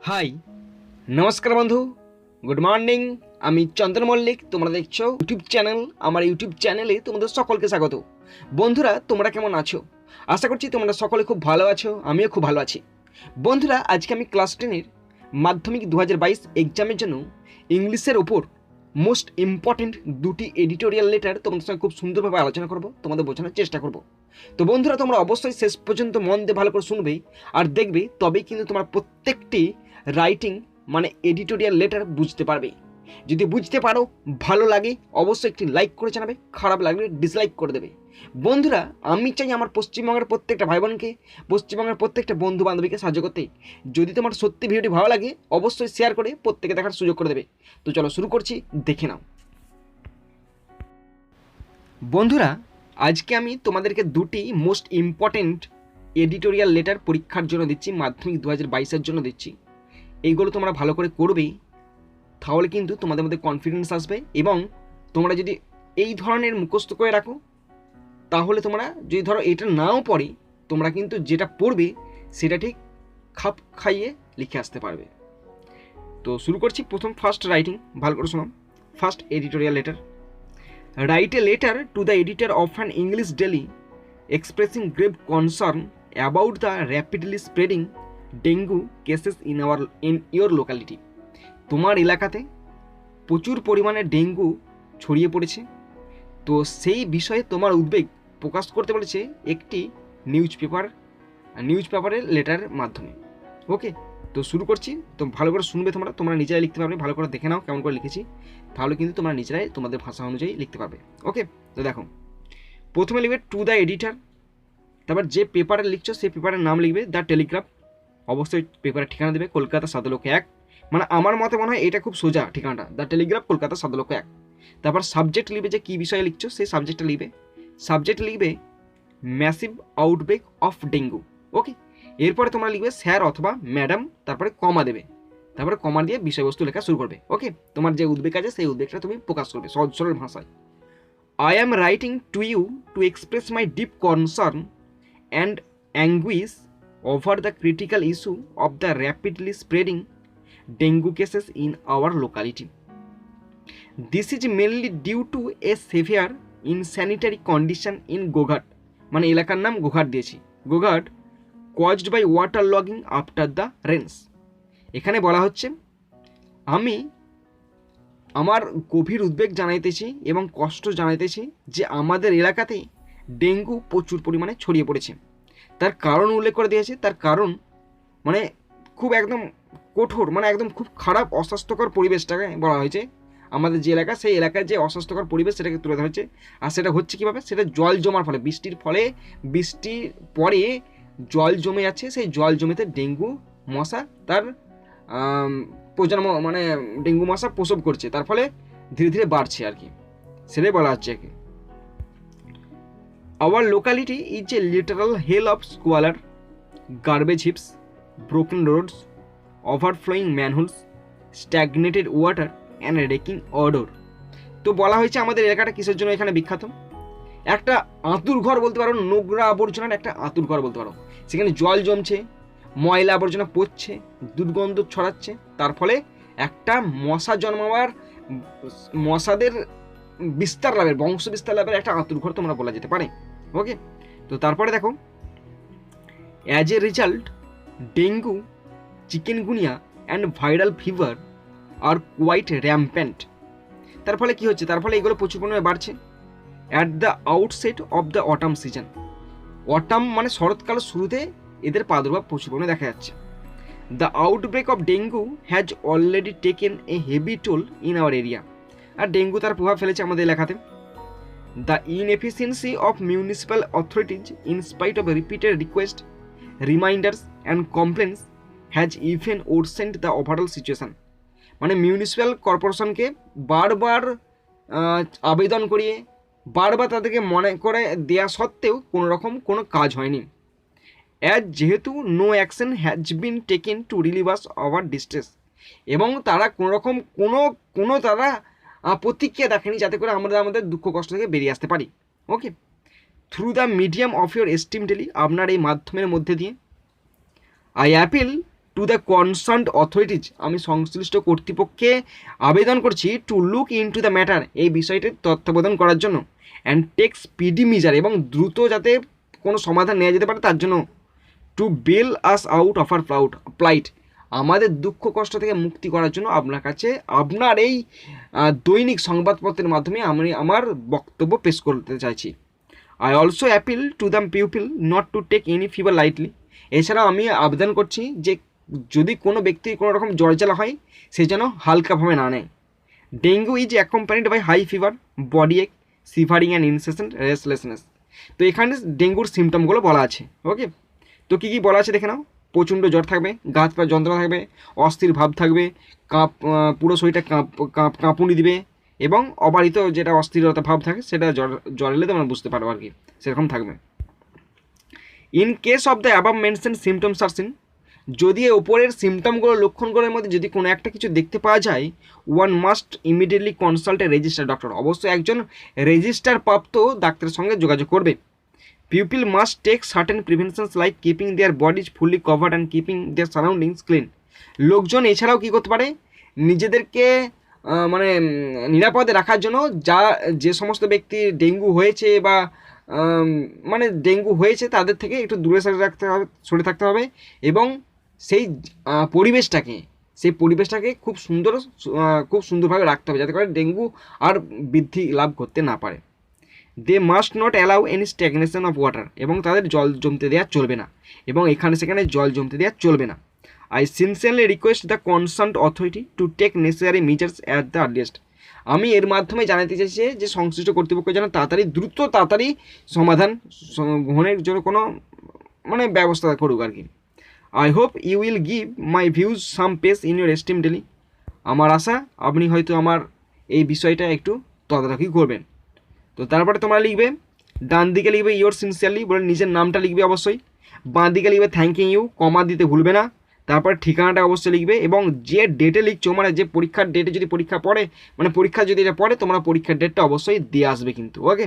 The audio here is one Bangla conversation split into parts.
হাই, নমস্কার বন্ধু, গুড মর্নিং। আমি চন্দন মল্লিক, তোমরা দেখছো ইউটিউব চ্যানেল। আমার ইউটিউব চ্যানেলে তোমাদের সকলকে স্বাগত। বন্ধুরা, তোমরা কেমন আছো? আশা করছি তোমরা সকলে খুব ভালো আছো, আমিও খুব ভালো আছি। বন্ধুরা, আজকে আমি ক্লাস 10-এর মাধ্যমিক 2022 এক্সামের জন্য ইংলিশের ওপর মোস্ট ইম্পর্টেন্ট দুটি এডিটোরিয়াল লেটার তোমাদের সঙ্গে খুব সুন্দরভাবে আলোচনা করব, তোমাদের বোঝানোর চেষ্টা করব। তো বন্ধুরা, তোমরা অবশ্যই শেষ পর্যন্ত মন দিয়ে ভালো করে শুনবে আর দেখবে, তবেই কিন্তু তোমার প্রত্যেকটি রাইটিং মানে এডিটোরিয়াল লেটার বুঝতে পারবে। যদি বুঝতে পারো, ভালো লাগে অবশ্যই একটি লাইক করে জানাবে, খারাপ লাগলে ডিসলাইক করে দেবে। বন্ধুরা, আমি চাই আমার পশ্চিমবঙ্গের প্রত্যেকটা ভাই বোনকে, পশ্চিমবঙ্গের প্রত্যেকটা বন্ধু বান্ধবীকে সাহায্য করতে। যদি তোমার সত্যি ভিডিওটি ভালো লাগে অবশ্যই শেয়ার করে প্রত্যেকে দেখার সুযোগ করে দেবে। তো চলো শুরু করছি, দেখে নাও। বন্ধুরা, আজকে আমি তোমাদেরকে দুটি মোস্ট ইম্পর্টেন্ট এডিটোরিয়াল লেটার পরীক্ষার জন্য দিচ্ছি, মাধ্যমিক 2022-এর জন্য দিচ্ছি। এইগুলো তোমরা ভালো করে করবেই, তাহলে কিন্তু তোমাদের মধ্যে কনফিডেন্স আসবে। এবং তোমরা যদি এই ধরনের মুখস্থ করে রাখো, তাহলে তোমরা যদি ধরো এটা নাও পড়ে, তোমরা কিন্তু যেটা পড়বে সেটা ঠিক খাপ খাইয়ে লিখে আসতে পারবে। তো শুরু করছি। প্রথম ফার্স্ট রাইটিং, ভালো করে শোনাম। First editorial letter. Write a letter to the editor of an English daily expressing grave concern about the rapidly spreading dengue cases in your locality. তোমার এলাকাতে প্রচুর পরিমাণে ডেঙ্গু ছড়িয়ে পড়েছে, তো সেই বিষয়ে তোমার উদ্বেগ প্রকাশ করতে বলেছে একটি নিউজ পেপারের লেটারের মাধ্যমে। ওকে, তো শুরু করছি। তো ভালো করে শুনবে, তোমরা নিজেরাই লিখতে পারবে। ভালো করে দেখে নাও কেমন করে লিখেছি, তাহলে কিন্তু তোমরা নিজেরাই তোমাদের ভাষা অনুযায়ী লিখতে পারবে। ওকে, তো দেখো, প্রথমে লিখবে টু দ্য এডিটর, তারপর যে পেপারে লিখছো সেই পেপারের নাম লিখবে দ্য টেলিগ্রাফ। অবশ্যই পেপারের ঠিকানা দেবে কলকাতা 7-1। মানে আমার মতে মনে হয় এটা খুব সোজা ঠিকানাটা, দ্য টেলিগ্রাফ, কলকাতা 7-1। তারপর সাবজেক্ট লিখবে, যে কী বিষয়ে লিখছো সেই সাবজেক্টটা লিখবে। সাবজেক্ট লিখবে ম্যাসিভ আউটব্রেক অফ ডেঙ্গু। ওকে, এরপরে তোমরা লিখবে স্যার অথবা ম্যাডাম, তারপরে কমা দেবে, তারপরে কমা দিয়ে বিষয়বস্তু লেখা শুরু করবে। ওকে, তোমার যে উদ্বেগ আছে সেই উদ্বেগটা তুমি প্রকাশ করবে সহজ সরল ভাষায়। I am writing to you to express my deep concern and anguish over the critical issue of the rapidly spreading dengue cases in our locality. This is mainly due to a severe insanitary condition in Goghat, মানে এলাকার নাম গোঘাট দিয়েছি, Goghat, caused by water logging after the rains। এখানে বলা হচ্ছে, আমি আমার গভীর উদ্বেগ জানাইতেছি এবং কষ্ট জানাইতেছি যে আমাদের এলাকাতে ডেঙ্গু প্রচুর পরিমাণে ছড়িয়ে পড়েছে। তার কারণ উল্লেখ করে দিয়েছে, তার কারণ মানে খুব একদম কঠোর, মানে একদম খুব খারাপ অস্বাস্থ্যকর পরিবেশটাকে বলা হয়েছে। আমাদের যে এলাকা, সেই এলাকায় যে অস্বাস্থ্যকর পরিবেশ সেটাকে তুলে ধরা হয়েছে। আর সেটা হচ্ছে কীভাবে, সেটা জল জমার ফলে, বৃষ্টির পরে জল জমে যাচ্ছে, সেই জল জমেতে ডেঙ্গু মশা তার প্রজন্ম, মানে ডেঙ্গু মশা প্রসব করছে, তার ফলে ধীরে ধীরে বাড়ছে আর কি, সেটাই বলা হচ্ছে একে। Our locality is a literal hell of squalor, garbage heaps, broken roads, overflowing manholes, stagnated water and reeking odor। তো বলা হয়েছে আমাদের এলাকাটা কিসের জন্য এখানে বিখ্যাত। একটা আঁতুর ঘর বলতে পারো, নোংরা আবর্জনার একটা আঁতুর ঘর বলতে পারো। সেখানে জল জমছে, ময়লা আবর্জনা পড়ছে, দুর্গন্ধ ছড়াচ্ছে, তার ফলে একটা মশাদের বিস্তার লাভের, বংশ বিস্তার লাভের একটা আঁতুর ঘর তোমরা বলা যেতে পারে। ওকে, তো তারপরে দেখো, as a result dengue, chikungunya and viral fever are quite rampant. তার ফলে কী হচ্ছে, তার ফলে এগুলো প্রচুর পরিমাণে বাড়ছে। At the outset of the autumn season, autumn মানে শরৎকাল শুরুতে এদের প্রাদুর্ভাব প্রচুর পরিমাণে দেখা যাচ্ছে। The outbreak of dengue has already taken a heavy toll in our area. আর ডেঙ্গু তার প্রভাব ফেলেছে আমাদের এলাকাতে। The inefficiency of municipal authorities, in spite of repeated requests, reminders and complaints, has even worsened the overall situation। মানে মিউনিসিপ্যাল কর্পোরেশনকে বারবার আবেদন করিয়ে বারবার তাদেরকে মনে করে দেয়া সত্ত্বেও কোনো কাজ হয়নি। যেহেতু no action has been taken to relieve us our distress, এবং তারা কোনো তারা প্রতিক্রিয়া দেখেনি যাতে করে আমরা আমাদের দুঃখ কষ্ট থেকে বেরিয়ে আসতে পারি। Okay, through the medium of your esteem daily, আপনার এই মাধ্যমের মধ্যে দিয়ে, I appeal to the concerned authorities, আমি সংশ্লিষ্ট কর্তৃপক্ষে আবেদন করছি to look into the matter, এই বিষয়টির তত্ত্বাবধান করার জন্য, অ্যান্ড টেক স্পিডি মেজার, এবং দ্রুত যাতে কোনো সমাধান নেওয়া যেতে পারে তার জন্য, to bail us out of our plight, আমাদের দুঃখ কষ্ট থেকে মুক্তি করার জন্য আপনার কাছে আপনার এই দৈনিক সংবাদপত্রের মাধ্যমে আমি আমার বক্তব্য পেশ করতে চাইছি। I also appeal to the people not to take any fever lightly, এছাড়াও আমি আবেদন করছি যে যদি কোনো ব্যক্তির কোনো রকম জ্বর জ্বালা হয় সে যেন হালকাভাবে না নেয়। Dengue is accompanied by high fever, body ache, shivering and ইনসেসেন্ট restlessness. তো এখানে ডেঙ্গুর সিমটমগুলো বলা আছে। ওকে, তো কী কী বলা আছে দেখে নাও। প্রচণ্ড জ্বর থাকবে, গা হাত পা যন্ত্রণা থাকবে, অস্থির ভাব থাকবে, পুরো শরীরটা কাঁপুনি দিবে, এবং অবারিত যেটা অস্থিরতা ভাব থাকে সেটা জ্বর এলে তোমরা বুঝতে পারো আর কি, সেরকম থাকবে। In case of the above mention symptoms are seen, যদি ওপরের সিমটমগুলো লক্ষণগুলোর মধ্যে যদি কোনো একটা কিছু দেখতে পাওয়া যায়, one must immediately consult a register doctor, অবশ্যই একজন রেজিস্টার প্রাপ্ত ডাক্তারের সঙ্গে যোগাযোগ করবে। People must take certain preventions like keeping their bodies fully covered and keeping their surroundings clean. লোকজন এছাড়াও কী করতে পারে, নিজেদেরকে মানে নিরাপদে রাখার জন্য যে সমস্ত ব্যক্তি ডেঙ্গু হয়েছে বা মানে ডেঙ্গু হয়েছে তাদের থেকে একটু দূরে সরে থাকতে হবে, এবং সেই পরিবেশটাকে খুব সুন্দরভাবে রাখতে হবে যাতে করে ডেঙ্গু আর বৃদ্ধি লাভ করতে না পারে। They must not allow any stagnation of water, এবং তাদের জল জমতে দেওয়া চলবে না, এবং এখানে সেখানে জল জমতে দেওয়া চলবে না। I sincerely request the concerned authority to take necessary measures at the earliest, আমি এর মাধ্যমে জানাতে চাইছি যে সংশ্লিষ্ট কর্তৃপক্ষ যেন তাড়াতাড়ি সমাধান গ্রহণের জন্য কোনো মানে ব্যবস্থা করুক আর কি। I hope you will give my views some space in your esteem daily, আমার আশা আপনি হয়তো আমার এই বিষয়টা একটু তদারকি করবেন। তো তারপরে তোমরা লিখবে, ডান দিকে লিখবে ইয়োর সিনসিয়ারলি বলে নিজের নামটা লিখবে অবশ্যই, বাঁ দিকে লিখবে থ্যাংকিং ইউ, কমা দিতে ভুলবে না, তারপর ঠিকানাটা অবশ্যই লিখবে, এবং যে ডেটে লিখছো মানে যে পরীক্ষার ডেটে যদি পরীক্ষা পড়ে মানে পরীক্ষা যদি এটা পড়ে তোমরা পরীক্ষার ডেটটা অবশ্যই দিয়ে আসবে কিন্তু। ওকে,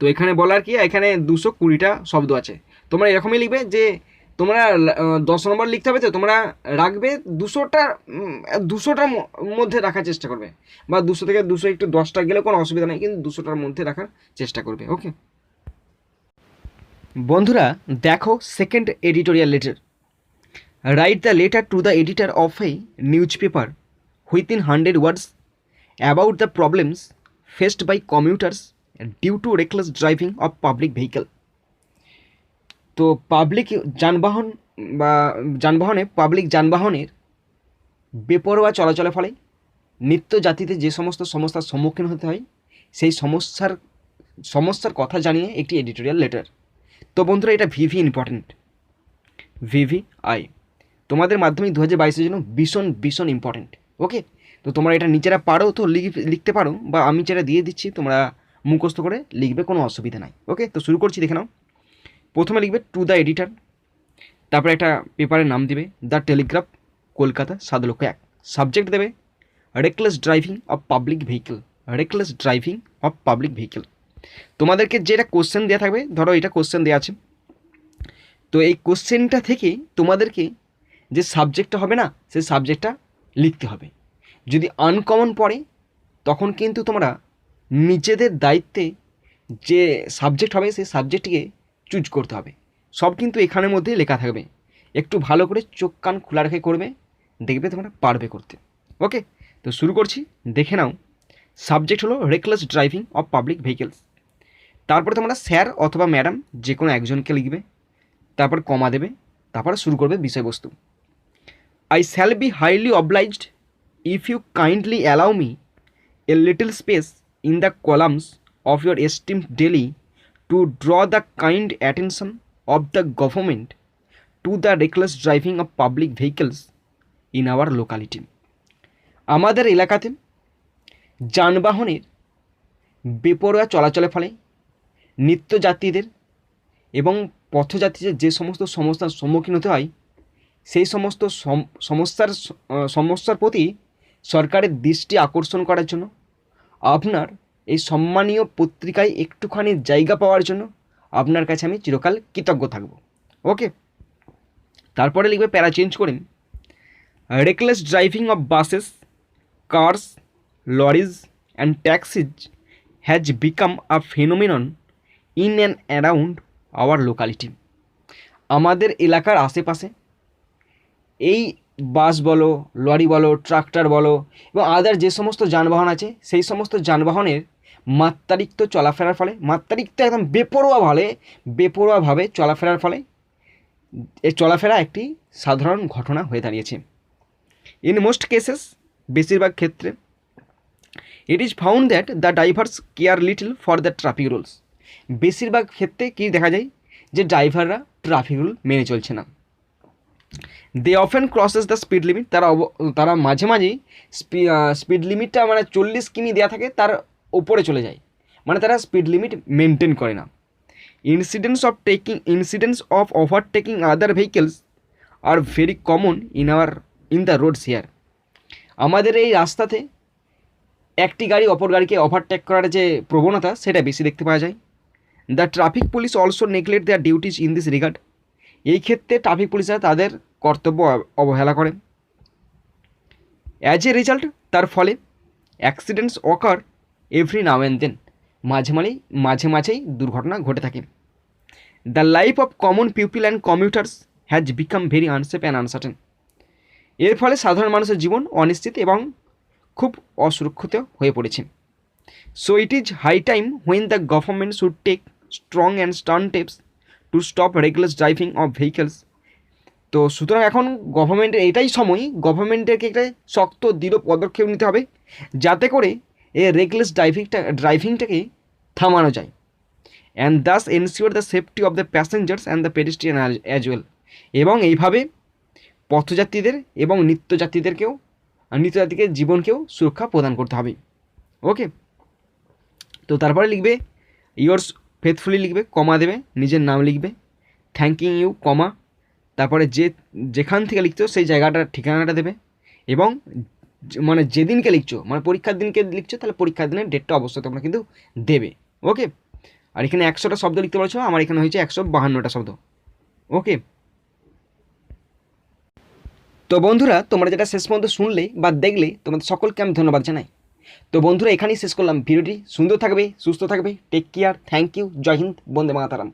তো এখানে বলার কি, এখানে 220টা শব্দ আছে, তোমরা এরকমই লিখবে যে তোমরা 10 নম্বর লিখতে হবে, তো তোমরা রাখবে 200টার মধ্যে রাখার চেষ্টা করবে, বা 200 থেকে 200 একটু 10টা গেলে কোনো অসুবিধা নেই, কিন্তু 200টার মধ্যে রাখার চেষ্টা করবে। ওকে বন্ধুরা, দেখো second editorial letter. Write the letter to the editor of a newspaper within 100 words about the problems faced by commuters due to reckless driving of public vehicle. তো পাবলিক যানবাহনের বেপরোয়া চলাচলের ফলে নিত্য জাতিতে যে সমস্ত সমস্যার সম্মুখীন হতে হয় সেই সমস্যার কথা জানিয়ে একটি এডিটোরিয়াল লেটার। তো বন্ধুরা, এটা ইম্পর্টেন্ট, তোমাদের মাধ্যমিক 2022-এর জন্য ভীষণ ইম্পর্টেন্ট। ওকে, তো তোমরা এটা নিজেরা পারো তো লিখতে পারো, বা আমি যেটা দিয়ে দিচ্ছি তোমরা মুখস্থ করে লিখবে, কোনো অসুবিধা নাই। ওকে, তো শুরু করছি, দেখে নাও। প্রথমে লিখবে টু দ্য এডিটার, তারপরে একটা পেপারের নাম দিবে, দ্য টেলিগ্রাফ, কলকাতা 7,01,000। সাবজেক্ট দেবে reckless driving of public vehicle. তোমাদেরকে যেটা কোশ্চেন দেওয়া থাকবে, ধরো এটা কোশ্চেন দেওয়া আছে, তো এই কোশ্চেনটা থেকে তোমাদেরকে যে সাবজেক্টটা হবে না সেই সাবজেক্টটা লিখতে হবে। যদি আনকমন পড়ে তখন কিন্তু তোমরা নিজেদের দায়িত্বে যে সাবজেক্ট হবে সেই সাবজেক্টটিকে চুজ করতে হবে। সব কিন্তু এখানের মধ্যেই লেখা থাকবে, একটু ভালো করে চোখ কান খোলা রেখে করবে, দেখবে তোমরা পারবে করতে। ওকে, তো শুরু করছি, দেখে নাও। সাবজেক্ট হলো reckless driving of public vehicles. তারপরে তোমরা স্যার অথবা ম্যাডাম যে কোনো একজনকে লিখবে, তারপর কমা দেবে, তারপরে শুরু করবে বিষয়বস্তু। I shall be highly obliged if you kindly allow me a little space in the columns of your esteemed daily to draw the kind attention of the government to the reckless driving of public vehicles in our locality. আমাদের এলাকাতে যানবাহনের বেপরোয়া চলাচলের ফলে নিত্যযাত্রীদের এবং পথযাত্রীদের যে সমস্ত সমস্যার সম্মুখীন হতে হয় সেই সমস্ত সমস্যার প্রতি সরকারের দৃষ্টি আকর্ষণ করার জন্য আপনার এই সম্মানীয় পত্রিকায় একটুখানি জায়গা পাওয়ার জন্য আপনার কাছে আমি চিরকাল কৃতজ্ঞ থাকব। ওকে, তারপরে লিখবে প্যারা চেঞ্জ করে, reckless driving of buses, cars, lorries and taxis has become a phenomenon in and around our locality. আমাদের এলাকার আশেপাশে এই বাস বলো, লরি বলো, ট্রাক্টর বলো এবং আদার যে সমস্ত যানবাহন আছে, সেই সমস্ত যানবাহনের মাত্রাতিরিক্ত চলাফেরার ফলে, মাত্রাতিরিক্ত একদম বেপরোয়াভাবে চলাফেরার ফলে এই চলাফেরা একটি সাধারণ ঘটনা হয়ে দাঁড়িয়েছে। ইন মোস্ট কেসেস, বেশিরভাগ ক্ষেত্রে, it is found that the drivers care little for the traffic rules. বেশিরভাগ ক্ষেত্রে কী দেখা যায় যে ড্রাইভাররা ট্রাফিক রুল মেনে চলছে না। They often crosses the speed limit, তারা মাঝে মাঝেই স্পিড লিমিটটা মানে 40 কিমি দেওয়া থাকে তার ওপরে চলে যায়, মানে তারা স্পিড লিমিট মেনটেন করে না। Incidents of overtaking other vehicles are very common in the roads here. আমাদের এই রাস্তাতে একটি গাড়ি অপর গাড়িকে ওভারটেক করার যে প্রবণতা সেটা বেশি দেখতে পাওয়া যায়। The traffic police also neglect their duties in this regard. এই ক্ষেত্রে ট্রাফিক পুলিশরা তাদের কর্তব্য অবহেলা করে। অ্যাজ এ রেজাল্ট, তার ফলে accidents occur every now and then, মাঝে মাঝেই দুর্ঘটনা ঘটে থাকে। The life of common people and commuters has become very unsafe and uncertain. এর ফলে সাধারণ মানুষের জীবন অনিশ্চিত এবং খুব অসুরক্ষিত হয়ে পড়েছে। So it is high time when the government should take strong and stern steps to stop regular driving of vehicles. তো সুতরাং এখন গভর্নমেন্টের এটাই সময়, গভর্নমেন্টেরকে একটা শক্ত দৃঢ় পদক্ষেপ নিতে হবে যাতে করে এই রেগলেস ড্রাইভিংটাকে থামানো যায়। And thus ensure the safety of the passengers and the pedestrian as well. এবং এইভাবে পথযাত্রীদের এবং নিত্যযাত্রীকে জীবনকেও সুরক্ষা প্রদান করতে হবে। ওকে, তো তারপরে লিখবে ইয়োর্স ফেথফুলি, লিখবে, কমা দেবে, নিজের নাম লিখবে, থ্যাঙ্কিং ইউ, কমা, তারপরে যেখান থেকে লিখছো সেই জায়গাটার ঠিকানাটা দেবে এবং মানে যেদিনকে লিখছো, মানে পরীক্ষার দিনকে লিখছো তাহলে পরীক্ষার দিনের ডেটটা অবশ্যই তোমরা কিন্তু দেবে। ওকে, আর এখানে 100টা শব্দ লিখতে বলেছো, আমার এখানে হয়েছে 152টা শব্দ। ওকে, তো বন্ধুরা তোমরা যেটা শেষ পর্যন্ত শুনলে বা দেখলে তোমাদের সকলকে আমি ধন্যবাদ জানাই। তো বন্ধুরা এখানেই শেষ করলাম ভিডিওটি। সুন্দর থাকবে, সুস্থ থাকবে, take care, thank you, Jai Hind, Vande Mataram.